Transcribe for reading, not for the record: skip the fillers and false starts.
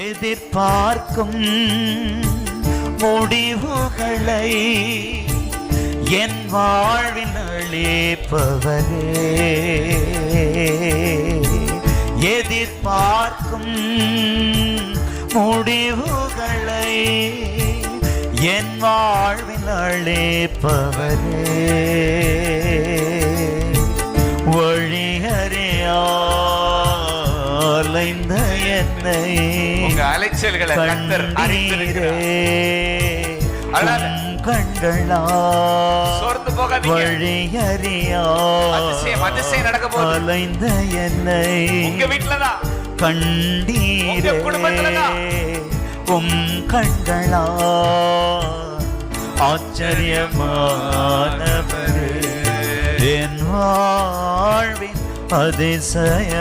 எதிர்பார்க்கும் முடிவுகளை என் வாழ்வின் அளிப்பவரே, எதிர்பார்க்கும் முடிவுகளை என் வாழ்வின் அளிப்பவரே, வழியறியாலைந்த என்னை உங்க அலைச்சல்களை கர்த்தர் அறிந்திருக்கிறார். கண்களா சோர்ந்து போகாதீங்க. அதிசயம் நடக்க போகுது. அலைந்த என்னை உங்க வீட்டுலதான், கண்டீரே, கண்களா ஆச்சரியமானவரே, என் வாழ்வின் அதிசயமானவரே.